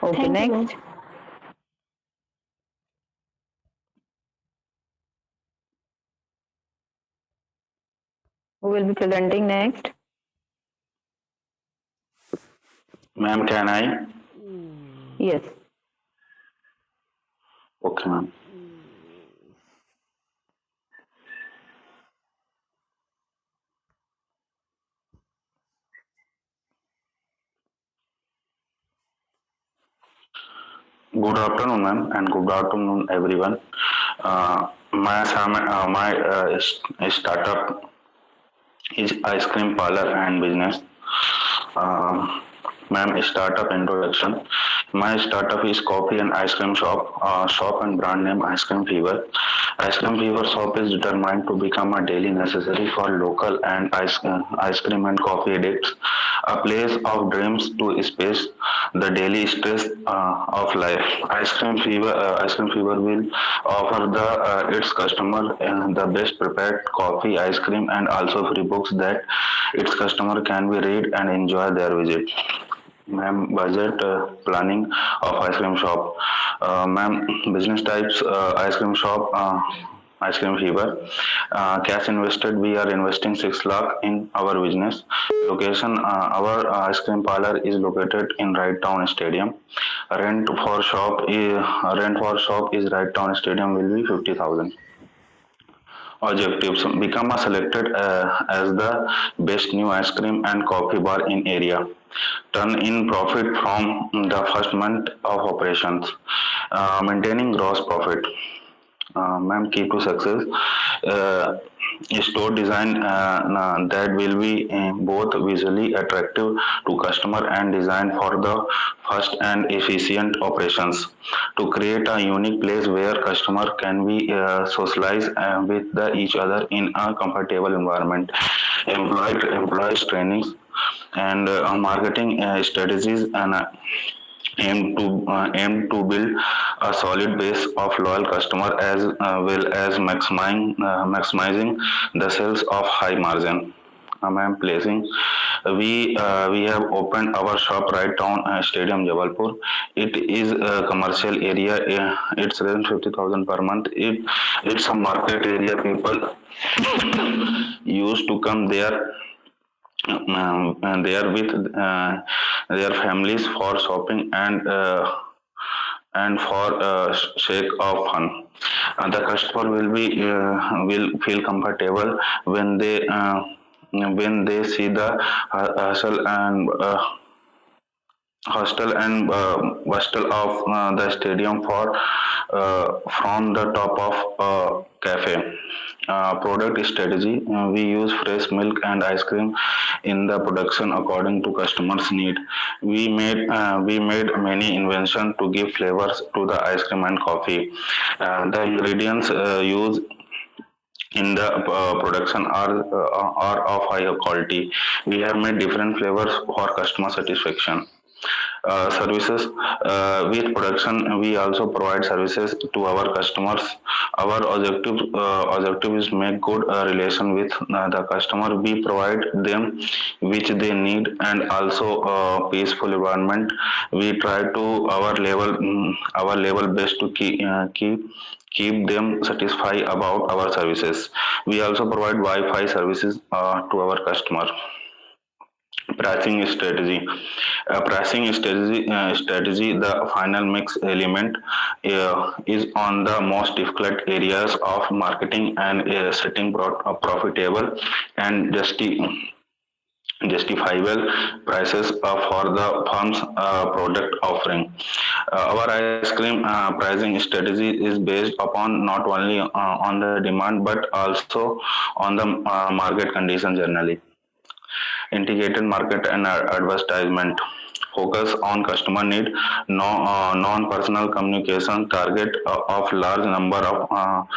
Okay, Thank you, ma'am. next. Who will be presenting next? Ma'am, can I? Yes. Okay, ma'am. Good afternoon, ma'am, and good afternoon, everyone. My startup is ice cream parlor and business. Uh, Ma'am, startup introduction. My startup is coffee and ice cream shop. Shop and brand name Ice Cream Fever. Ice Cream Fever shop is determined to become a daily necessary for local and ice cream and coffee addicts. A place of dreams to space the daily stress of life. Ice Cream Fever will offer its customer the best prepared coffee, ice cream, and also free books that its customer can be read and enjoy their visit. Ma'am, budget planning of ice cream shop. Ma'am, business types ice cream shop. Ice cream fever. Cash invested. We are investing 6 lakh in our business. Location. Our ice cream parlor is located in Right Town Stadium. Rent for shop is Right Town Stadium will be 50,000. Objectives: become a selected as the best new ice cream and coffee bar in area. Turn in profit from the first month of operations. Maintaining gross profit. Ma'am, key to success. Uh, Store design that will be both visually attractive to customer and designed for the fast and efficient operations to create a unique place where customer can be socialize with each other in a comfortable environment. Employees trainings and marketing strategies and aim to build a solid base of loyal customer as well as maximizing the sales of high margin. I'm placing. We have opened our shop right down Stadium Jabalpur. It is a commercial area. It's around 50,000 per month. It's a market area. People used to come there and they are with their families for shopping and for sake of fun. The customer will feel comfortable when they see the hustle and bustle of the stadium from the top of cafe. Product strategy: we use fresh milk and ice cream in the production according to customers' need. We made many inventions to give flavors to the ice cream and coffee. The ingredients used in the production are of higher quality. We have made different flavors for customer satisfaction. Services: with production, we also provide services to our customers. Our objective is make good relation with the customer. We provide them which they need and also peaceful environment. We try to our level best to keep them satisfied about our services. We also provide Wi-Fi services to our customer. Pricing strategy. Strategy, the final mix element, is on the most difficult areas of marketing and setting profitable and justifiable prices for the firm's product offering. Our ice cream pricing strategy is based upon not only on the demand but also on the market condition generally. Integrated market and advertisement focus on customer need, no non-personal communication, target of large number of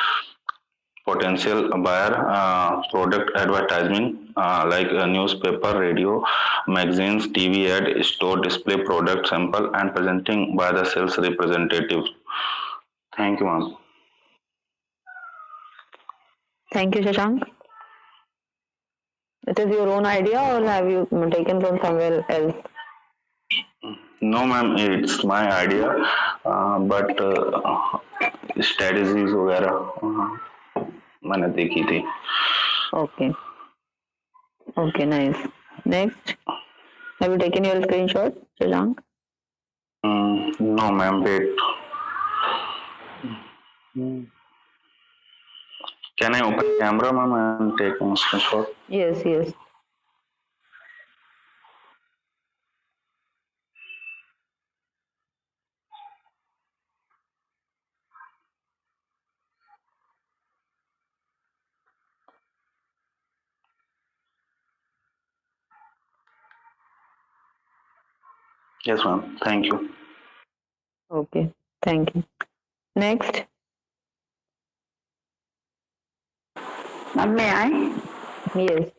potential buyer, product advertising like newspaper, radio, magazines, TV ad, store display, product sample, and presenting by the sales representative. Thank you, ma'am. Thank you, Shashank. It is your own idea or have you taken from somewhere else? No, ma'am, it's my idea, but strategies वगैरह मैंने देखी थी. Okay. Okay, nice. Next. Have you taken your screenshot, Shashank? No, ma'am, wait. Can I open camera, ma'am, and take a screenshot? Yes, yes. Yes, ma'am. Thank you. Okay. Thank you. Next. May I? Yes.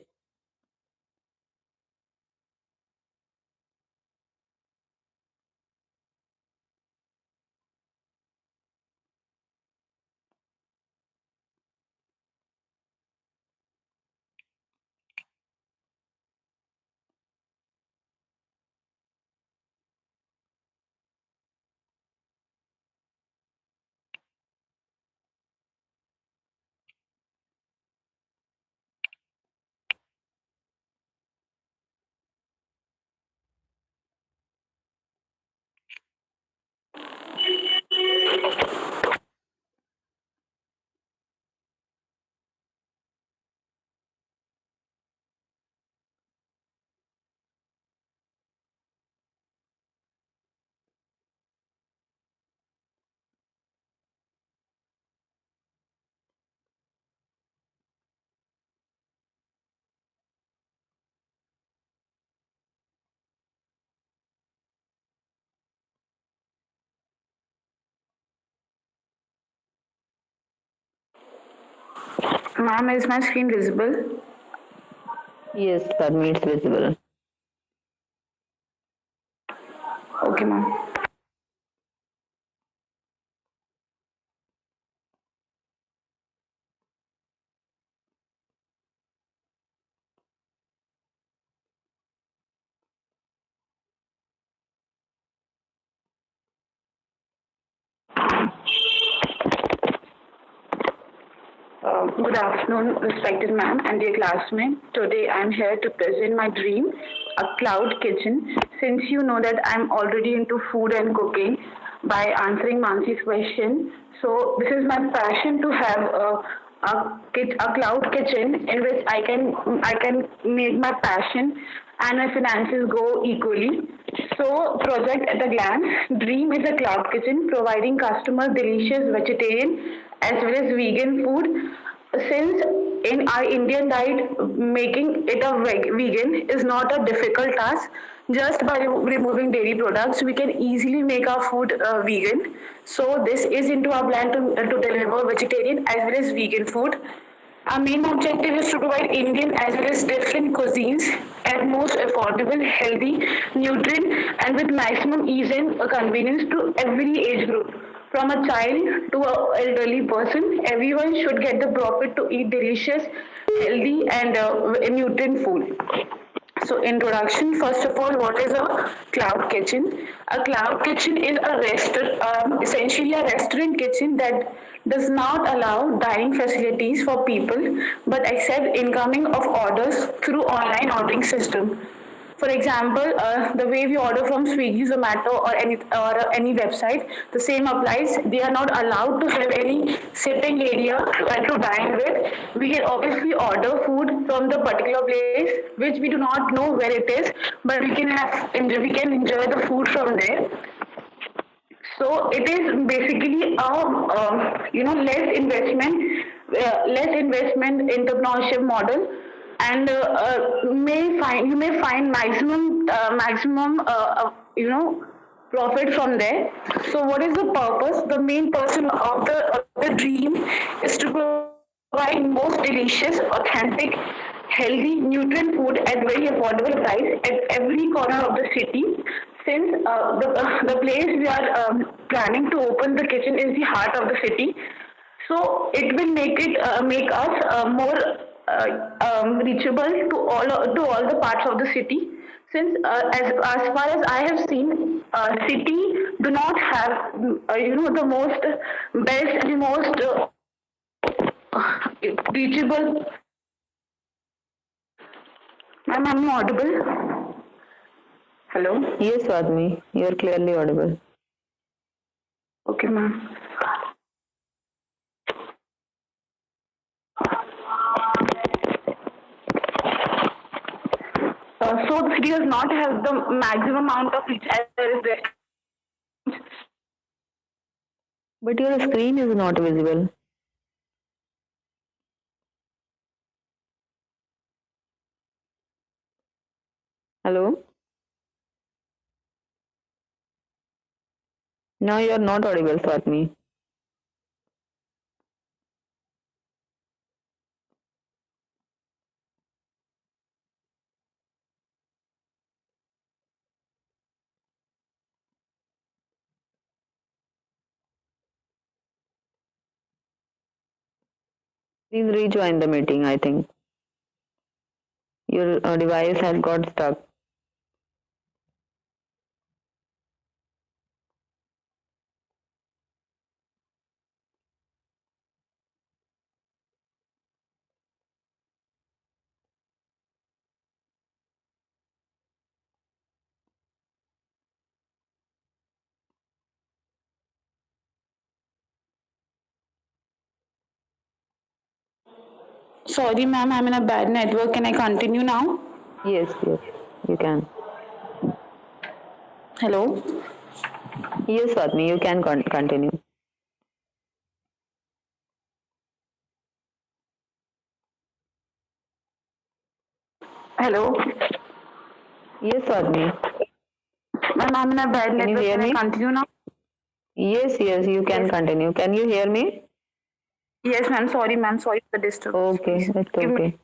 Ma'am, is my screen visible? Yes, Padmi, it's visible. Okay, ma'am. Good afternoon, respected ma'am and dear classmates. Today I'm here to present my dream, a cloud kitchen. Since you know that I'm already into food and cooking by answering Mansi's question, so this is my passion to have a cloud kitchen in which I can make my passion and my finances go equally. So, project at a glance. Dream is a cloud kitchen providing customers delicious vegetarian as well as vegan food. Since in our Indian diet, making it a vegan is not a difficult task. Just by removing dairy products, we can easily make our food vegan. So this is into our plan to deliver vegetarian as well as vegan food. Our main objective is to provide Indian as well as different cuisines at most affordable, healthy, nutrient, and with maximum ease and convenience to every age group. From a child to an elderly person, everyone should get the profit to eat delicious, healthy, and nutrient food. So, introduction. First of all, what is a cloud kitchen? A cloud kitchen is a essentially a restaurant kitchen that does not allow dining facilities for people, but accept incoming of orders through online ordering system. For example, the way we order from Swiggy, Zomato, or any website, the same applies. They are not allowed to have any sitting area to dine with. We can obviously order food from the particular place, which we do not know where it is, but we can enjoy the food from there. So it is basically a less investment entrepreneurship model, and you may find maximum profit from there. So what is the purpose? The main purpose of the dream is to provide most delicious, authentic, healthy, nutrient food at very affordable price at every corner of the city. Since the place we are planning to open the kitchen is the heart of the city, so it will make us more reachable to all the parts of the city. Since as far as I have seen, city do not have the most best and the most reachable. Ma'am, I'm audible. Hello. Yes, Swadmi, you're clearly audible. Okay, ma'am. So the city does not have the maximum amount of reach as there is there. But your screen is not visible. Hello? Now you're not audible, Swadmi. Please rejoin the meeting, I think. Your device has got stuck. Sorry, ma'am, I'm in a bad network. Can I continue now? Yes, yes, you can. Hello. Yes, Swadmi, you can continue. Hello. Yes, Swadmi. Ma'am, I'm in a bad Can you network. hear Can I me? continue now? Yes, yes, you can Yes. continue. Can you hear me? Yes, ma'am. Sorry, ma'am. Sorry for the disturbance. Okay, Please it's give me. okay.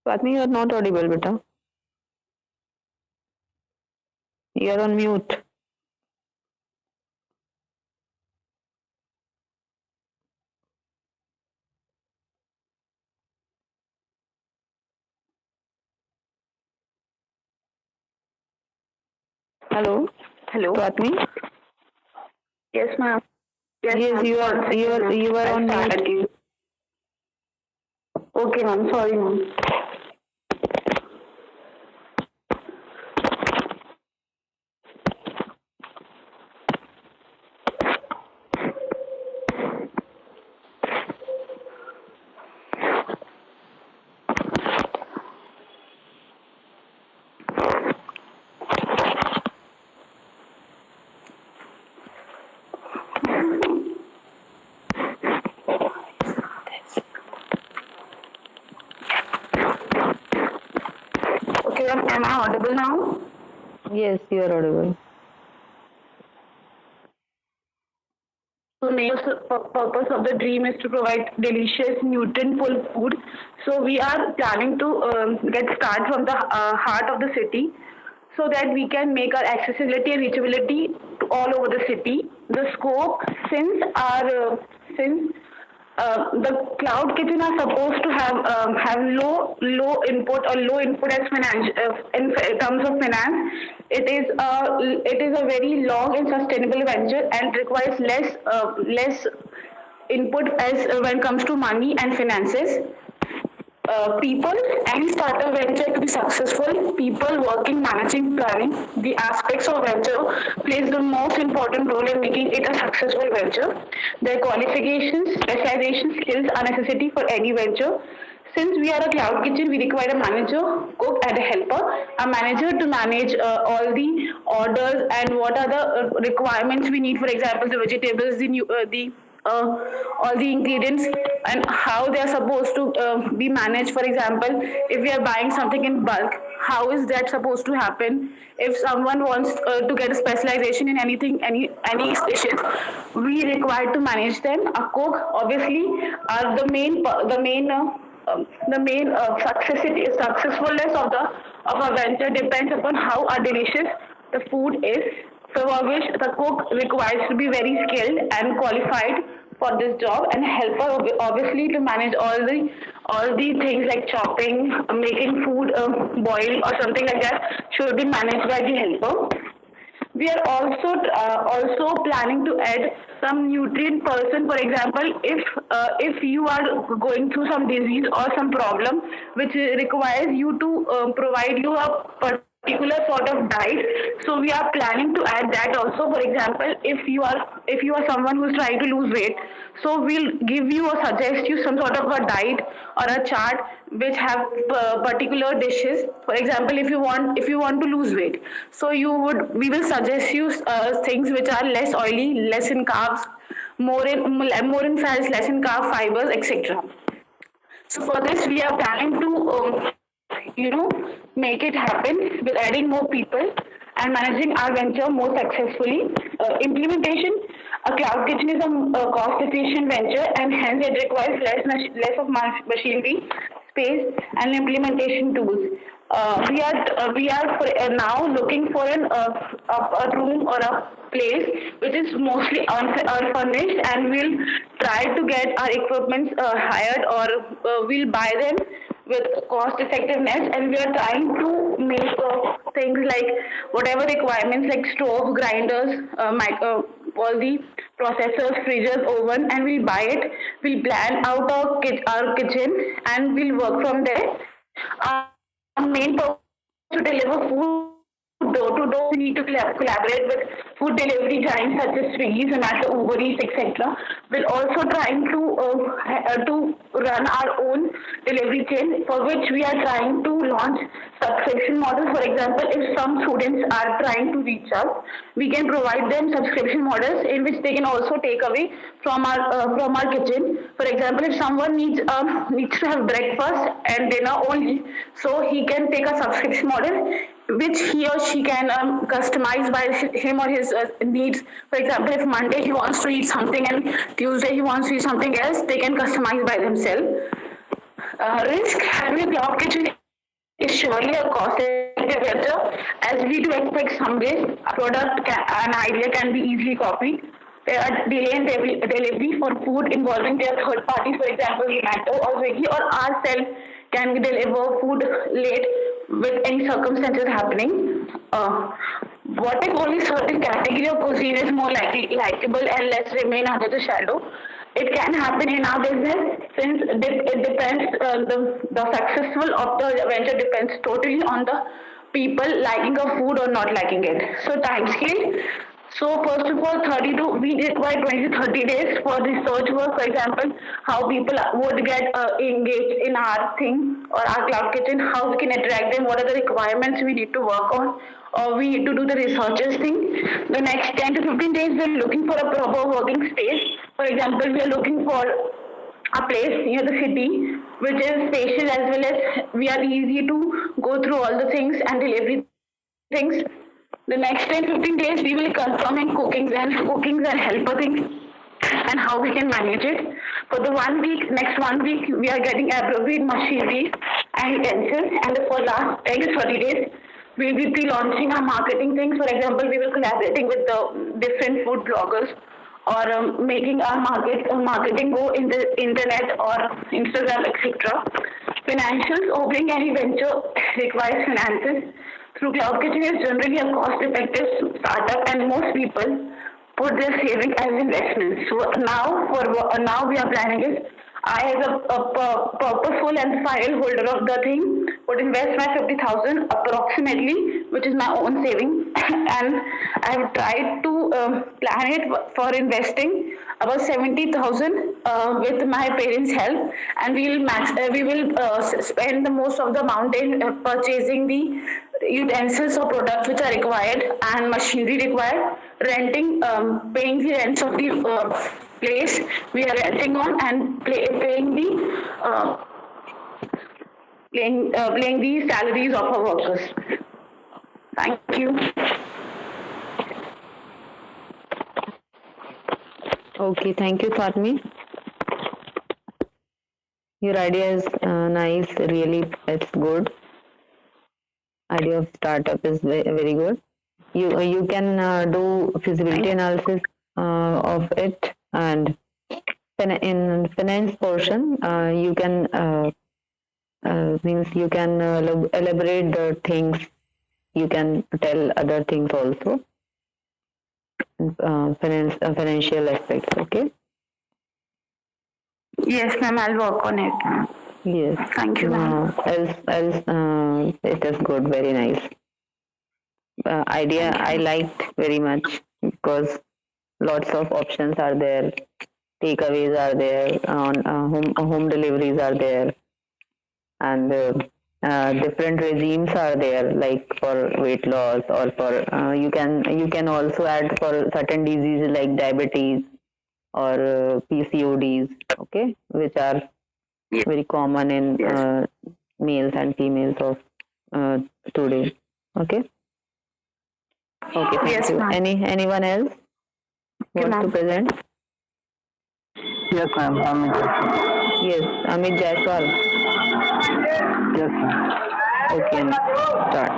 Swadmi, you're not audible, beta. You're on mute. Hello? Hello. Swadmi? Yes, ma'am. Yes, Yes, ma'am. you One are second, you are ma'am. you are I'll on start mute. again. Okay, ma'am. Sorry, ma'am. am I audible now? Yes, you are audible. So main purpose of the dream is to provide delicious, nutrient-full food. So we are planning to get start from the heart of the city, so that we can make our accessibility and reachability to all over the city. The scope, since the cloud kitchen are supposed to have low input or low input as finance in terms of finance. It is a very long and sustainable venture and requires less input as when it comes to money and finances. People, any startup venture to be successful, people working, managing, planning the aspects of venture plays the most important role in making it a successful venture. Their qualifications, specialization, skills are necessity for any venture. Since we are a cloud kitchen, we require a manager, cook, and a helper. A manager to manage all the orders and what are the requirements we need. For example, the vegetables, the all the ingredients and how they are supposed to be managed. For example, if we are buying something in bulk, how is that supposed to happen? If someone wants to get a specialization in anything, any dishes, we require to manage them. A cook obviously are the main successfulness of a venture depends upon how delicious the food is. For which the cook requires to be very skilled and qualified for this job, and helper obviously to manage all the things like chopping, making food boil or something like that should be managed by the helper. We are also planning to add some nutrient person. For example, if you are going through some disease or some problem which requires you to provide you a particular sort of diet, so we are planning to add that also. For example, if you are someone who is trying to lose weight, so we'll give you or suggest you some sort of a diet or a chart which have particular dishes. For example, if you want to lose weight, so we will suggest you things which are less oily, less in carbs, more in fats, less in carb fibers, etc. So for this, we are planning to, make it happen with adding more people and managing our venture more successfully. Implementation: a cloud kitchen is a cost-efficient venture, and hence it requires less of machinery, space, and implementation tools. We are now looking for a room or a place which is mostly unfurnished, and we'll try to get our equipments hired, or we'll buy them with cost effectiveness, and we are trying to make things like whatever requirements like stove, grinders, all the processors, freezers, oven, and we'll buy it. We'll plan out our kitchen, and we'll work from there. Our main purpose is to deliver food door to door. We need to collaborate with food delivery giants such as Swiggy, Zomato, Uber Eats, etc. We're also trying to run our own delivery chain, for which we are trying to launch subscription models. For example, if some students are trying to reach us, we can provide them subscription models in which they can also take away from our kitchen. For example, if someone needs to have breakfast and dinner only, so he can take a subscription model which he or she can customize by him or his needs. For example, if Monday he wants to eat something and Tuesday he wants to eat something else, they can customize by themselves. Risk: having a cloud kitchen is surely a cost-effective venture, as we do expect some risk. A an idea can be easily copied. There are delay in delivery for food involving their third parties, for example, Zomato or Swiggy, or ourselves can deliver food late with any circumstances happening. What if only certain category of cuisine is more likable and less remain under the shadow? It can happen in our business, since it depends. The successful of the venture depends totally on the people liking a food or not liking it. So time scale. So first of all, we require 20 to 30 days for research work. For example, how people would get engaged in our thing or our cloud kitchen, how we can attract them, what are the requirements we need to work on, or we need to do the researchers thing. The next 10 to 15 days, we're looking for a proper working space. For example, we are looking for a place near the city which is spatial as well as we are easy to go through all the things and delivery things. The next 10-15 days we will confirm in cookings and helper things and how we can manage it. For the next 1 week, we are getting appropriate machinery and utensils, and for last 10 to 30 days, we will be launching our marketing things. For example, we will collaborating with the different food bloggers or making our marketing go in the internet or Instagram, etc. Financials, opening any venture requires finances. Through Cloud Kitchen is generally a cost-effective startup, and most people put their saving as investments. So now we are planning is I as a purposeful and file holder of the thing would invest my 50,000 approximately, which is my own saving, and I have tried to plan it for investing about 70,000 with my parents' help, and we will spend the most of the amount in purchasing the utensils or products which are required and machinery required, renting, paying the rents of the place we are renting on, and paying the salaries of our workers. Thank you. Okay, thank you, Fatmi. Your idea is nice. Really, it's good. Idea of startup is very good. You can do feasibility analysis of it, and in finance portion, you can means you can elaborate the things. You can tell other things also. Financial aspects. Okay. Yes, ma'am. I'll work on it. Yes. Thank you, ma'am. Else, it is good. Very nice. Idea I liked very much because lots of options are there. Takeaways are there. On home deliveries are there, and different regimes are there, like for weight loss or for you can also add for certain diseases like diabetes or PCODs, okay, which are very common in Yes. males and females of today. Okay. Okay, thank Yes, you. ma'am. Anyone else Thank you, wants to ma'am. present? Yes, ma'am. Yes, Amit Jaiswal. Yes, ma'am. Okay, start.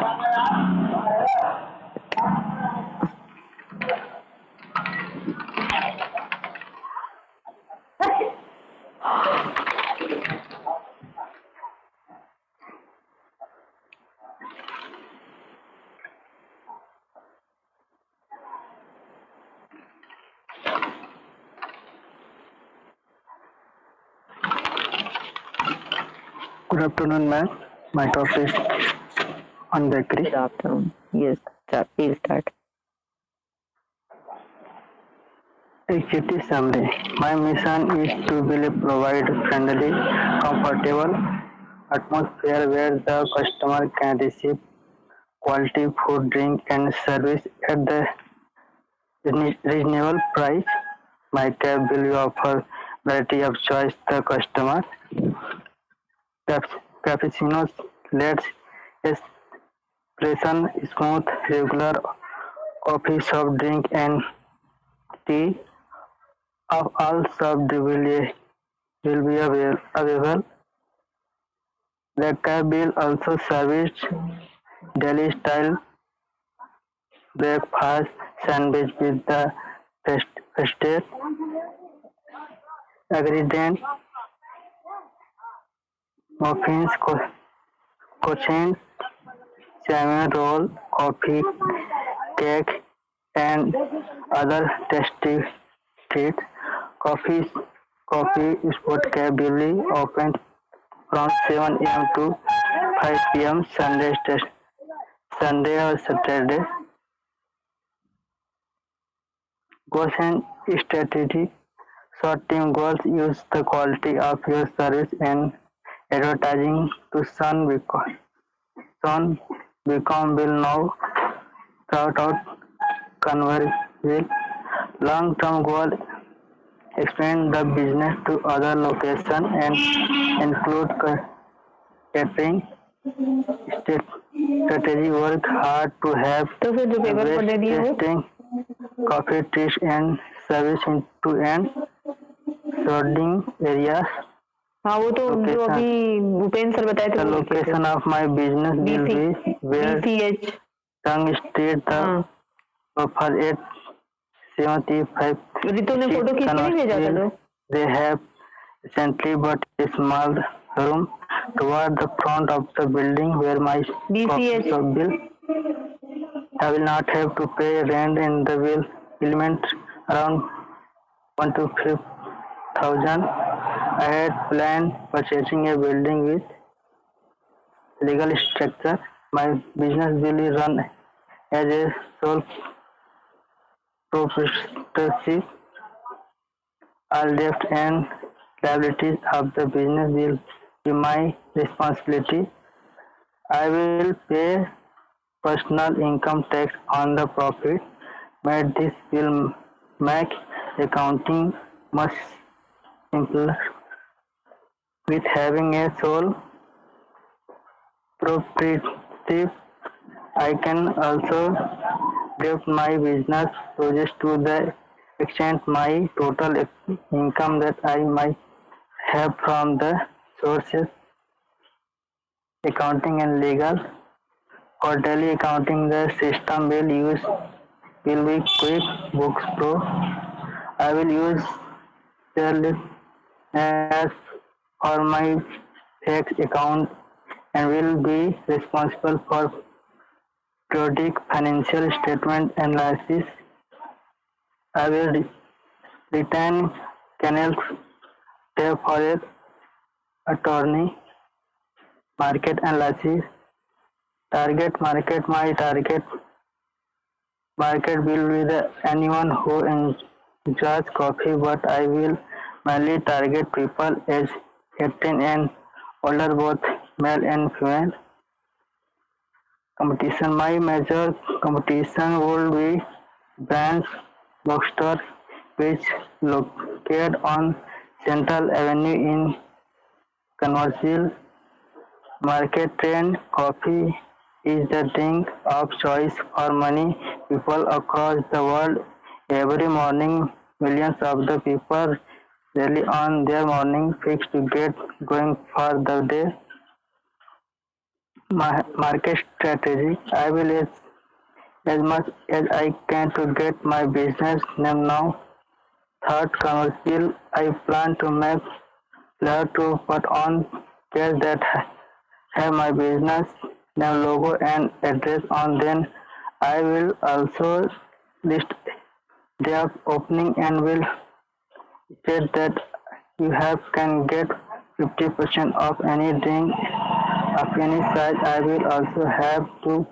Good afternoon, ma'am. My topic on bakery. Good afternoon. Yes, start. Please start. Executive summary. My mission is to provide friendly, comfortable atmosphere where the customer can receive quality food, drink, and service at the reasonable price. My cab will offer variety of choice to customer. Cappuccinos, let's espresso, smooth, regular coffee, soft drink, and tea of all served will be available. The cab will also service daily style breakfast sandwich with the festive ingredient muffins, croissants, salmon roll, coffee, cake, and other tasty treats. Coffee Coffee Spot Cab will be open from 7 a.m. to 5 p.m. Sunday or Saturday. Goals and strategy. Short-term goals use the quality of your service and advertising to soon become will now throughout conversion. Long-term goal expand the business to other locations and include catering strategy. Work hard to have तो फिर जो the paper पर best दे दिए वो tasting coffee trees and service into and surrounding areas. हाँ वो तो जो Location. अभी भूपेंद्र सर बताए थे The वो लिखे थे location of my business will BC be where BCH Tongue Street, the हाँ offer 875 रितु ने फोटो खींच के नहीं भेजा था तो They have recently bought a small room toward the front of the building where my BCH copies of bill. I will not have to pay rent in the bill element around 1 to 5,000. I had planned purchasing a building with legal structure. My business will be run as a sole proprietorship. All debt and liabilities of the business will be my responsibility. I will pay personal income tax on the profit made. This will make accounting much simpler. With having a sole proprietorship, I can also develop my business projects to the extent my total income that I might have from the sources accounting and legal. For daily accounting, the system will be QuickBooks Pro. I will use Shell as for my tax account and will be responsible for periodic financial statement analysis. I will retain Canal's tab for a attorney market analysis. Target market. My target market will be the anyone who enjoys coffee, but I will mainly target people age 18 and older, both male and female. Competition. My major competition will be brands bookstore which located on Central Avenue in Conversille. Market trend. Coffee is the drink of choice for many people across the world. Every morning, millions of the people rely on their morning fix to get going for the day. Market strategy. I will as much as I can to get my business name now. Third, commercial. I plan to make flyer to put on cash that have my business name, logo, and address on. Then I will also list their opening and will state that you have can get 50% of any drink of any size. I will also have to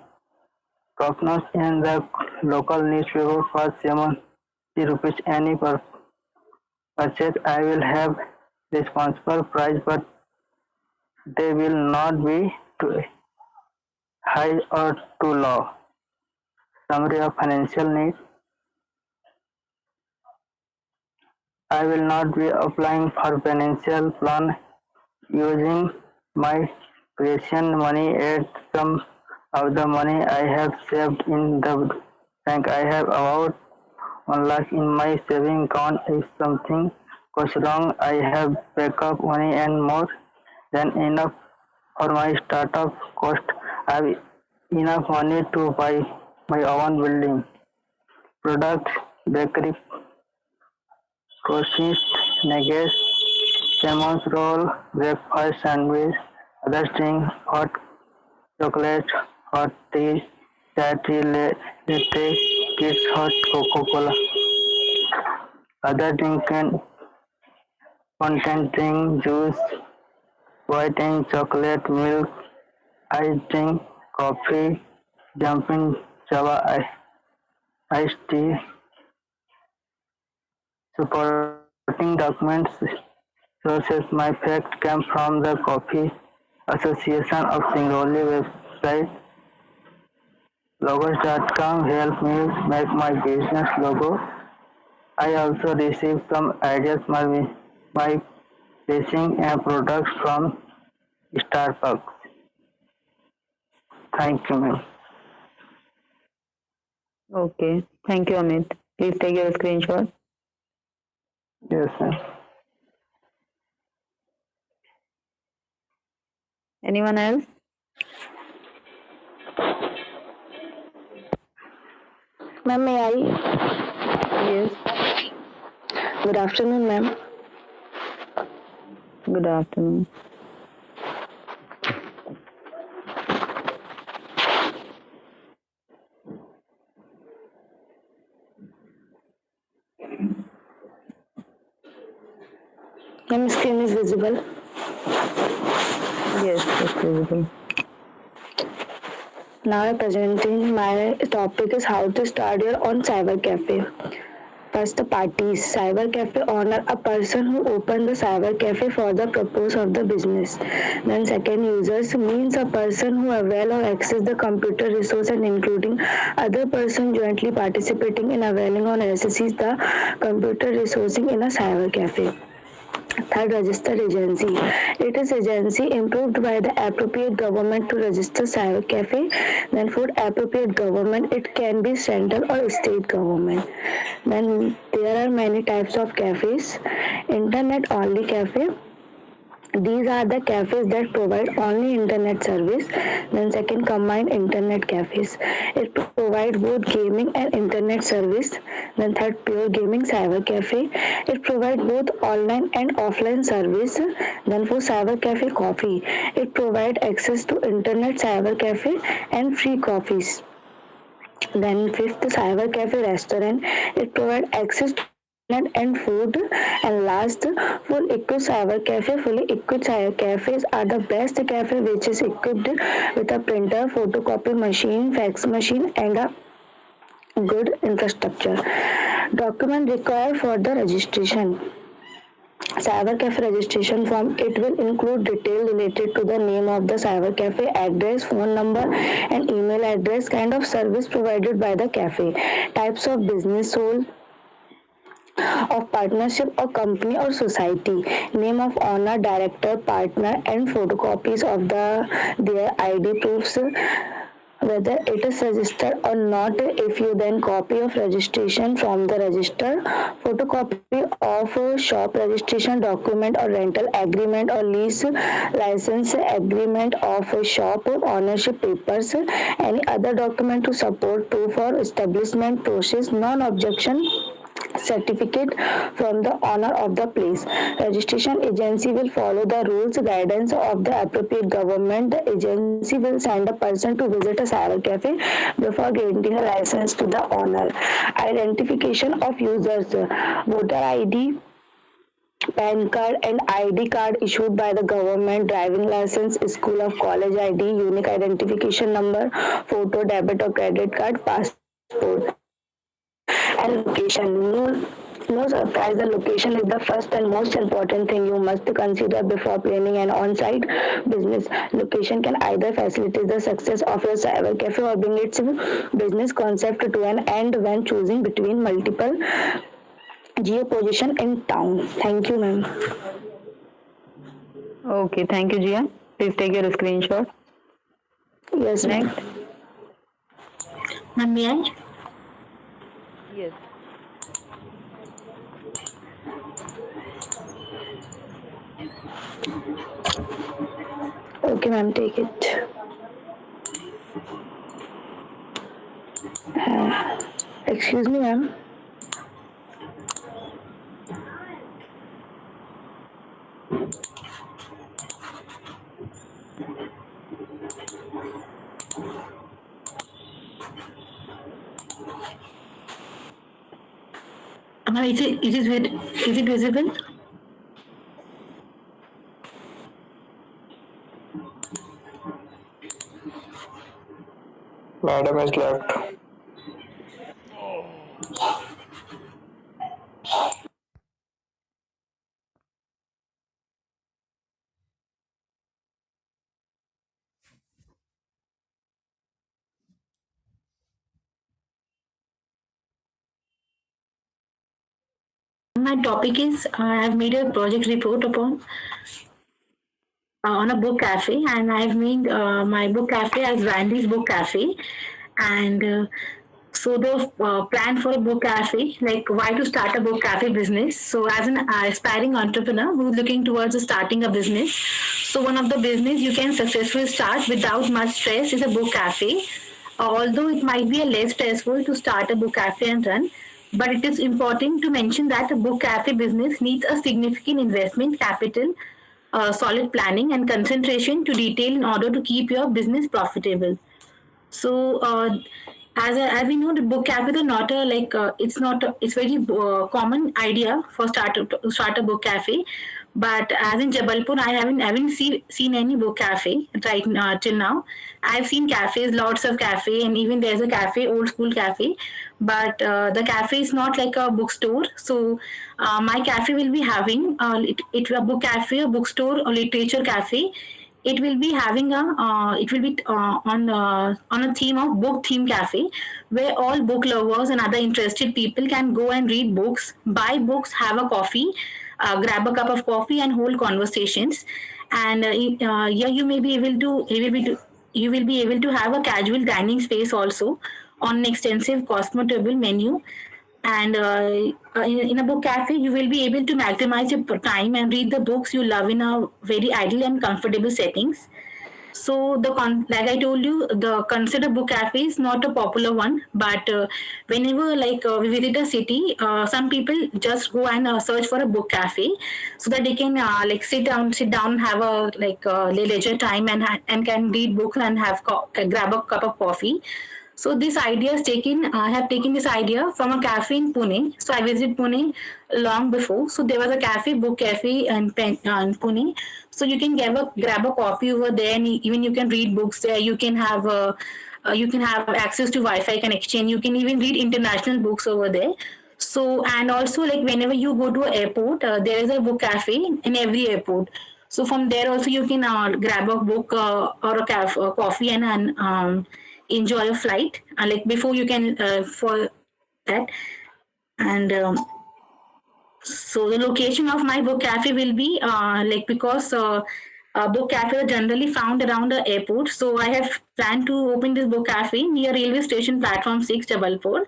pronounce in the local newspaper for 70 rupees any purchase. I will have responsible price, but they will not be too high or too low. Summary of financial needs. I will not be applying for financial plan using my pension money at some of the money I have saved in the bank. I have about 1 lakh in my saving account. If something goes wrong, I have backup money and more than enough for my startup cost. I have enough money to buy my own building, products, bakery, croissants, nuggets, salmon roll, breakfast sandwich, other things, hot chocolate, hot tea, chai tea, latte, kids hot Coca-Cola, other drink can content drink, juice, white and chocolate milk, ice drink, coffee, jumping java, iced tea, supporting documents, sources. My fact came from the Coffee Association of Singrauli website. Logos.com help me make my business logo. I also received some ideas by placing a product from Starbucks. Thank you, ma'am. Okay. Thank you, Amit. Please take your screenshot. Yes, ma'am. Anyone else? Ma'am, may I? Yes. Good afternoon, ma'am. Good afternoon. Ma'am, screen is visible. Yes, it's visible. Now I'm presenting my topic is how to start your own cyber cafe. First, the parties. Cyber cafe owner, a person who opened the cyber cafe for the purpose of the business. Then second, users means a person who avail or access the computer resource and including other person jointly participating in availing or accesses the computer resourcing in a cyber cafe. Third, registered agency. It is agency approved by the appropriate government to register cyber cafe. Then fourth, appropriate government. It can be central or state government. Then there are many types of cafes. Internet only cafe. These are the cafes that provide only internet service. Then second, combined internet cafes. It provides both gaming and internet service. Then third, pure gaming cyber cafe. It provides both online and offline service. Then for cyber cafe coffee, it provides access to internet cyber cafe and free coffees. Then fifth, cyber cafe restaurant. It provides access to internet and food. And last, full equipped cyber cafe. Fully equipped cyber cafes are the best cafe which is equipped with a printer, photocopy machine, fax machine, and a good infrastructure. Document required for the registration. Cyber cafe registration form. It will include detail related to the name of the cyber cafe, address, phone number, and email address, kind of service provided by the cafe, types of business sold, of partnership or company or society, name of owner, director, partner, and photocopies of their ID proofs, whether it is registered or not. If you then copy of registration from the register, photocopy of a shop registration document or rental agreement or lease license agreement of a shop, ownership papers, any other document to support proof or establishment process, non-objection certificate from the owner of the place. Registration agency will follow the rules guidance of the appropriate government. The agency will send a person to visit a cyber cafe before granting a license to the owner. Identification of users, voter ID, PAN card and ID card issued by the government, driving license, school of college ID, unique identification number, photo, debit or credit card, passport. And location. No surprise, the location is the first and most important thing you must consider before planning an on-site business. Location can either facilitate the success of your cyber cafe or bring its business concept to an end when choosing between multiple geo position in town. Thank you, ma'am. Okay. Thank you, Jia. Please take your screenshot. Yes, ma'am. Next. Ma'am, may I? Yes. Okay, ma'am, take it. Excuse me, ma'am. Is it visible? Madam has left. my topic is I have made a project report on a book cafe, and I've made my book cafe as Randy's Book Cafe. And so the plan for a book cafe, like why to start a book cafe business. So as an aspiring entrepreneur who's looking towards starting a business, so one of the business you can successfully start without much stress is a book cafe. Although it might be a less stressful to start a book cafe and run, but it is important to mention that a book cafe business needs a significant investment capital, solid planning, and concentration to detail in order to keep your business profitable. So, as we know, the book cafe is not a it's not it's very common idea for start a book cafe. But as in Jabalpur, I haven't seen any book cafe right now till now. I've seen cafes, lots of cafe, and even there's a cafe, old school cafe. But the cafe is not like a bookstore. So my cafe will be having it a book cafe, a bookstore, or literature cafe. It will be having a it will be on a theme of book theme cafe, where all book lovers and other interested people can go and read books, buy books, have a coffee, grab a cup of coffee, and hold conversations. And yeah, you will be able to have a casual dining space also on an extensive cosmetable menu. And in a book cafe, you will be able to maximize your time and read the books you love in a very ideal and comfortable settings. So like I told you, the consider book cafe is not a popular one, but whenever we visit a city, some people just go and search for a book cafe so that they can sit down, have a leisure time, and can read books and grab a cup of coffee. So this idea is taken. I have taken this idea from a cafe in Pune. So I visited Pune long before. So there was a cafe, book cafe in Pune. So you can grab a coffee over there, and even you can read books there. You can have access to Wi-Fi connection. You can even read international books over there. So, and also, like whenever you go to an airport, there is a book cafe in every airport. So from there also you can grab a book or a coffee, and enjoy a flight. Like before you can for that. And so the location of my book cafe will be because book cafes are generally found around the airport. So I have planned to open this book cafe near railway station platform 6 Jabalpur,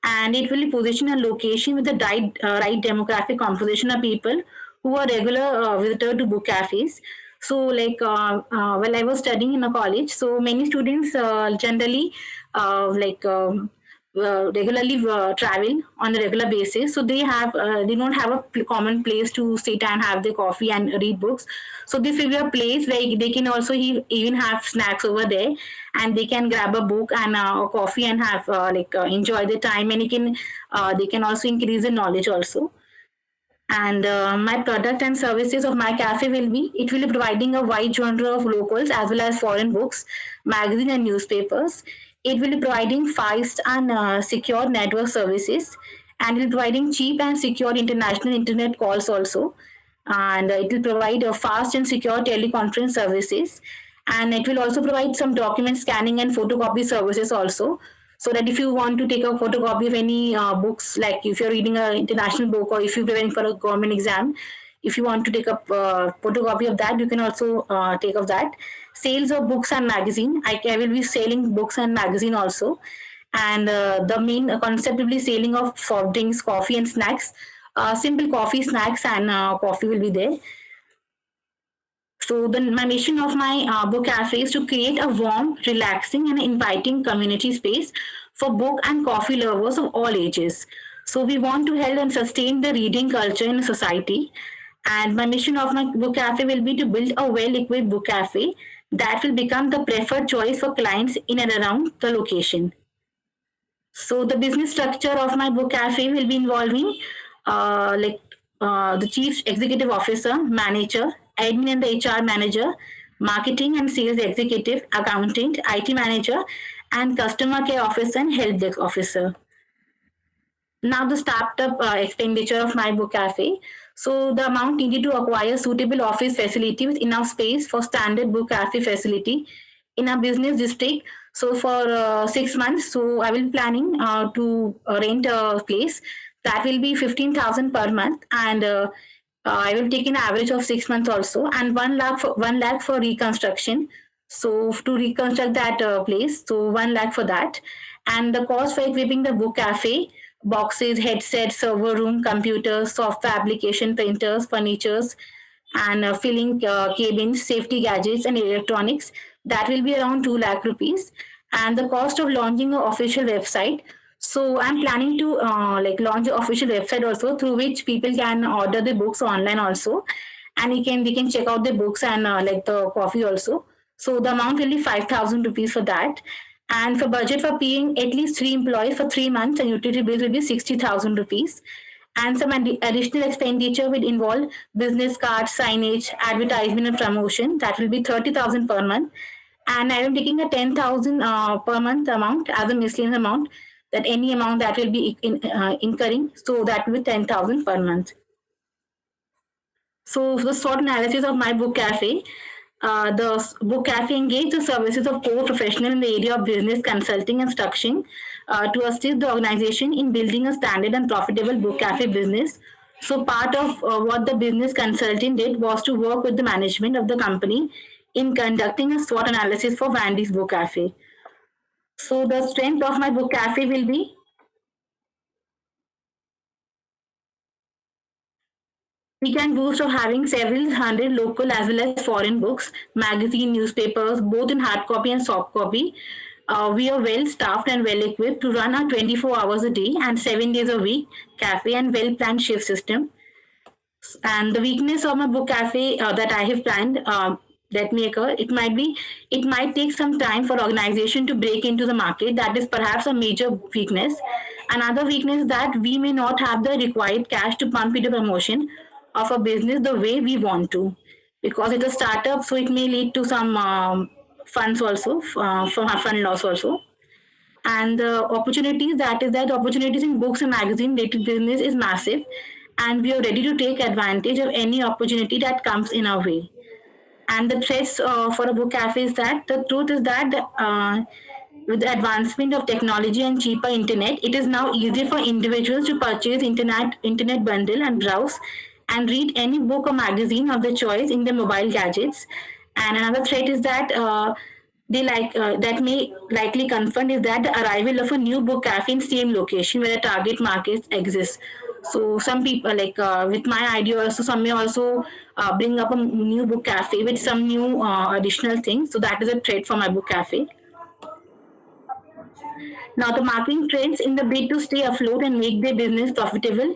and it will position a location with the right demographic composition of people who are regular visitor to book cafes. So while I was studying in a college, so many students generally regularly travel on a regular basis, so they don't have a common place to sit and have their coffee and read books. So this will be a place where they can also even have snacks over there, and they can grab a book and a coffee and have enjoy the time, and they can also increase the knowledge also. And my product and services of my cafe it will be providing a wide genre of locals as well as foreign books, magazine, and newspapers. It will be providing fast and secure network services, and it will be providing cheap and secure international internet calls also. And it will provide a fast and secure teleconference services, and it will also provide some document scanning and photocopy services also, so that if you want to take a photocopy of any books, like if you're reading an international book or if you're preparing for a government exam, if you want to take a photocopy of that, you can also take of that. Sales of books and magazine, I will be selling books and magazine also. And the main concept will be selling of soft drinks, coffee, and snacks. Simple coffee, snacks, and coffee will be there. So my mission of my book cafe is to create a warm, relaxing, and inviting community space for book and coffee lovers of all ages. So we want to help and sustain the reading culture in society. And my mission of my book cafe will be to build a well-equipped book cafe that will become the preferred choice for clients in and around the location. So the business structure of my book cafe will be involving the chief executive officer, manager, admin and the HR manager, marketing and sales executive, accountant, IT manager, and customer care officer and help desk officer. Now the startup expenditure of my book cafe. So the amount needed to acquire suitable office facility with enough space for standard book cafe facility in a business district. So for 6 months, so I will be planning to rent a place that will be 15,000 per month, and I will take an average of 6 months also, and 1 lakh for reconstruction. So to reconstruct that place, so 1 lakh for that, and the cost for equipping the book cafe, boxes, headsets, server room, computers, software application, printers, furnitures, and filling cabins, safety gadgets, and electronics. That will be around 2 lakh rupees. And the cost of launching an official website. So I'm planning to launch an official website also, through which people can order the books online also, and we can check out the books and like the coffee also. So the amount will be 5,000 rupees for that. And for budget for paying at least 3 employees for 3 months, and utility bills will be 60,000 rupees. And some additional expenditure will involve business cards, signage, advertisement, and promotion. That will be 30,000 per month. And I am taking a 10,000 per month amount as a miscellaneous amount. That any amount that will be incurring, so that will be 10,000 per month. So the SWOT analysis of my book cafe. The book cafe engaged the services of core professionals in the area of business consulting and structuring to assist the organization in building a standard and profitable book cafe business. So part of what the business consultant did was to work with the management of the company in conducting a SWOT analysis for Vandy's Book Cafe. So the strength of my book cafe will be we can boast of having several hundred local as well as foreign books, magazine, newspapers, both in hard copy and soft copy. We are well staffed and well equipped to run our 24 hours a day and 7 days a week cafe and well planned shift system. And the weakness of my book cafe that I have planned, let me occur, it might take some time for organization to break into the market. That is perhaps a major weakness. Another weakness is that we may not have the required cash to pump into promotion of a business the way we want to, because it's a startup, so it may lead to some funds also, from our fund loss also. And the opportunities, that is that opportunities in books and magazine related business is massive, and we are ready to take advantage of any opportunity that comes in our way. And the threats for a book cafe is that the truth is that with the advancement of technology and cheaper internet, it is now easier for individuals to purchase internet bundle and browse and read any book or magazine of their choice in their mobile gadgets. And another threat is that that may likely confront is that the arrival of a new book cafe in same location where a target market exists. So some people with my idea also, some may also bring up a new book cafe with some new additional things. So that is a threat for my book cafe. Now, the marketing trends in the bid to stay afloat and make their business profitable,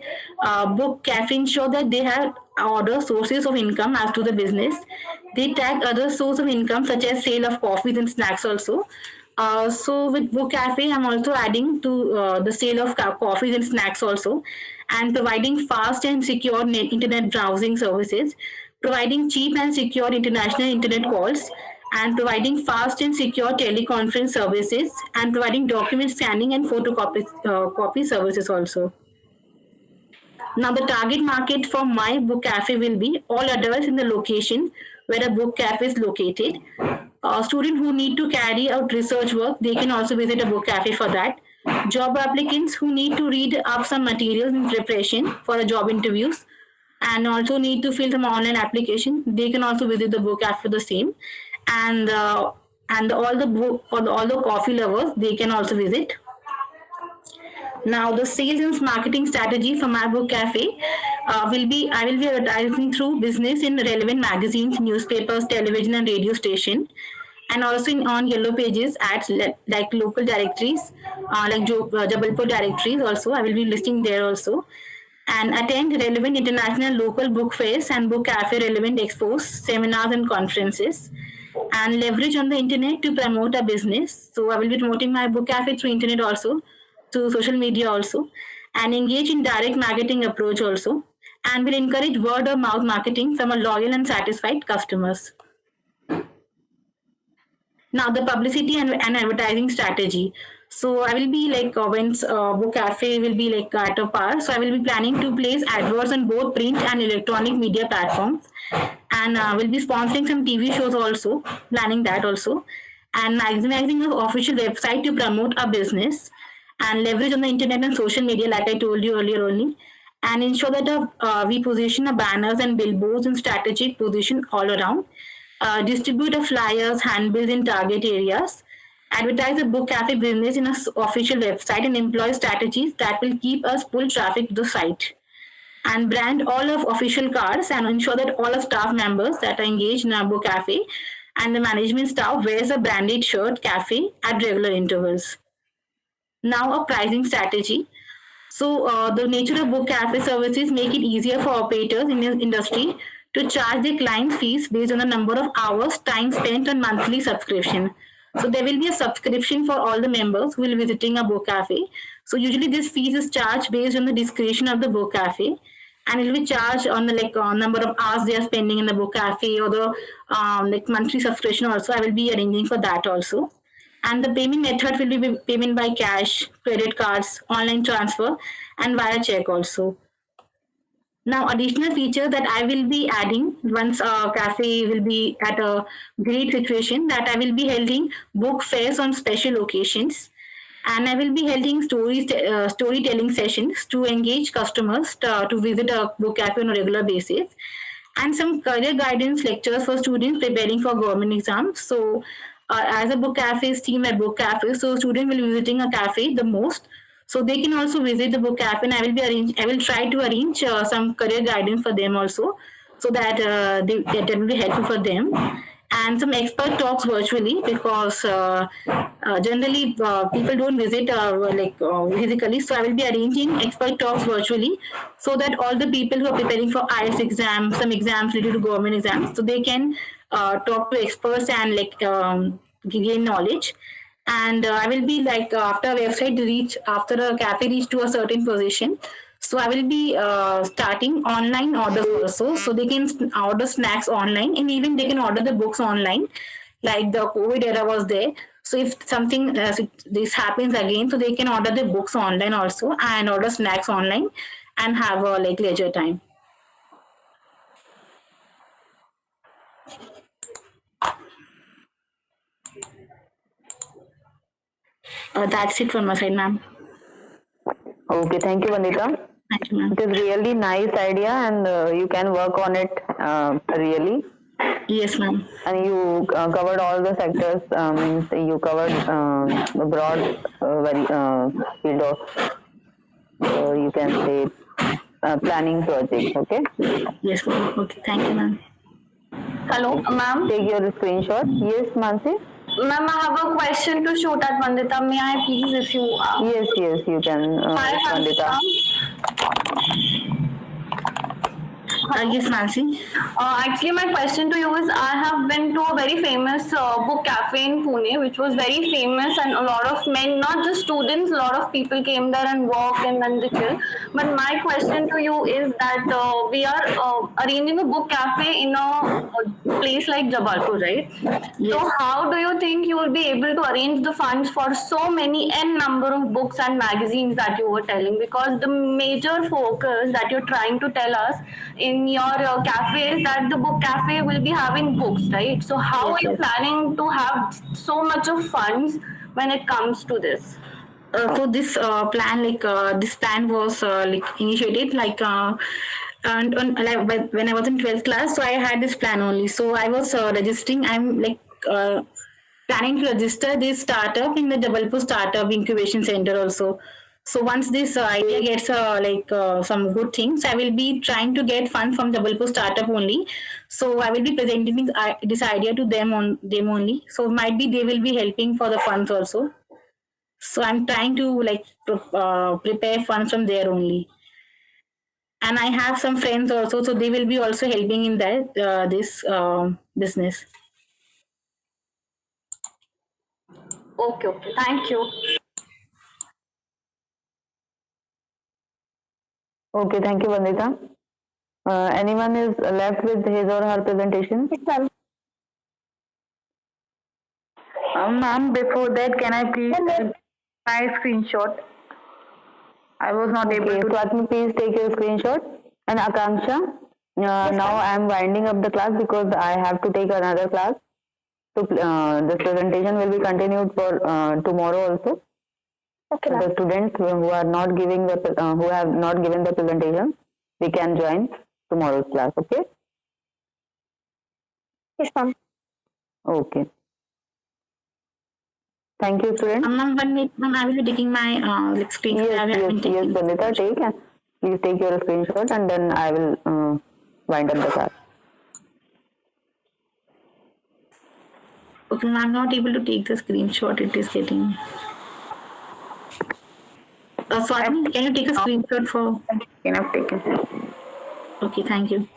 book cafe ensure that they have other sources of income as to the business. They tag other source of income such as sale of coffees and snacks also. So with book cafe, I'm also adding to the sale of coffees and snacks also, and providing fast and secure internet browsing services, providing cheap and secure international internet calls, and providing fast and secure teleconference services, and providing document scanning and photocopy copy services also. Now, the target market for my book cafe will be all adults in the location where a book cafe is located. Students who need to carry out research work, they can also visit a book cafe for that. Job applicants who need to read up some materials in preparation for a job interviews and also need to fill some online application, they can also visit the book cafe for the same. And all the book or all the coffee lovers, they can also visit. Now, the sales and marketing strategy for my book cafe will be I will be advertising through business in relevant magazines, newspapers, television, and radio station, and also on yellow pages ads like local directories, Jabalpur directories. Also, I will be listing there also, and attend relevant international local book fairs and book cafe relevant expos, seminars, and conferences, and leverage on the internet to promote a business. So I will be promoting my book cafe through internet also, through social media also, and engage in direct marketing approach also, and will encourage word of mouth marketing from a loyal and satisfied customers. Now, the publicity and advertising strategy. So I will be when book cafe will be at a par. So I will be planning to place adverts on both print and electronic media platforms, and will be sponsoring some TV shows also. Planning that also, and maximizing the official website to promote our business, and leverage on the internet and social media, like I told you earlier only, and ensure that we position our banners and billboards in strategic position all around. Distribute the flyers, handbills in target areas. Advertise the book cafe business in an official website and employ strategies that will keep us pull traffic to the site, and brand all of official cards and ensure that all of staff members that are engaged in our book cafe and the management staff wears a branded shirt cafe at regular intervals. Now a pricing strategy. So the nature of book cafe services make it easier for operators in the industry to charge their clients fees based on the number of hours time spent on monthly subscription. So there will be a subscription for all the members who will be visiting a book cafe. So usually this fees is charged based on the discretion of the book cafe, and it will be charged on the number of hours they are spending in the book cafe, or the monthly subscription also. I will be arranging for that also. And the payment method will be payment by cash, credit cards, online transfer, and via check also. Now, additional feature that I will be adding once a cafe will be at a great situation, that I will be holding book fairs on special occasions, and I will be holding storytelling sessions to engage customers to visit a book cafe on a regular basis, and some career guidance lectures for students preparing for government exams. So, as a book cafe is themed at book cafe, so students will be visiting a cafe the most. So they can also visit the book cafe, and I will try to arrange some career guidance for them also, so that that will be helpful for them, and some expert talks virtually, because generally people don't visit physically. So I will be arranging expert talks virtually, so that all the people who are preparing for IELTS exams, some exams related to government exams, so they can talk to experts and gain knowledge. And I will be after a website reach, after a cafe reach to a certain position, so I will be starting online orders also, so they can order snacks online, and even they can order the books online. Like the COVID era was there, so if something this happens again, so they can order the books online also and order snacks online and have a leisure time. That's it from my side, ma'am. Okay, thank you, Vandita. Thank you, ma'am. It is really nice idea, and you can work on it really. Yes, ma'am. And you covered all the sectors. Means you covered a broad, very field of, you can say, planning project. Okay. Yes, ma'am. Okay, thank you, ma'am. Hello, ma'am. Take your screenshot. Yes, Mansi. Ma'am, I have a question to shoot at Vandita. May I please, if you Yes, you can, Hi, Vandita. Yes, Nancy. Actually, my question to you is, I have been to a very famous book cafe in Pune, which was very famous, and a lot of men, not just students, a lot of people came there and walked and then they chill. But my question to you is that we are arranging a book cafe in a place like Jabalpur, right? Yes. So how do you think you will be able to arrange the funds for so many n number of books and magazines that you were telling? Because the major focus that you're trying to tell us in your cafe is that the book cafe will be having books, right? So how Yes, are you yes. planning to have so much of funds when it comes to this? So this this plan was initiated when I was in 12th class. So I had this plan only. So I was registering. I'm planning to register this startup in the Jabalpur Startup Incubation Center also. So once this idea gets some good things, I will be trying to get funds from Jabalpur Startup only. So I will be presenting this idea to them only. So might be they will be helping for the funds also. So I'm trying to prepare funds from there only, and I have some friends also, so they will be also helping in that this business. Okay, okay. Thank you. Okay, thank you, Vandita. Anyone is left with his or her presentation? Ma'am, before that, can I please my screenshot? I was not able Okay, to. Swatmi, please take your screenshot. And Akanksha, now I am winding up the class because I have to take another class. So this presentation will be continued for tomorrow also. Okay, The ma'am. students who are not giving the who have not given the presentation, they can join tomorrow's class. Okay. Yes, ma'am. Okay. Thank you, students. Ma'am, 1 minute, ma'am, I will be taking my like screenshot. Yes, I haven't yes, taken. Bandita, take and please take your screenshot and then I will wind up the class. Okay, ma'am, I'm not able to take the screenshot. It is getting. Swati, can you take a screenshot for? Enough taken. Okay, thank you.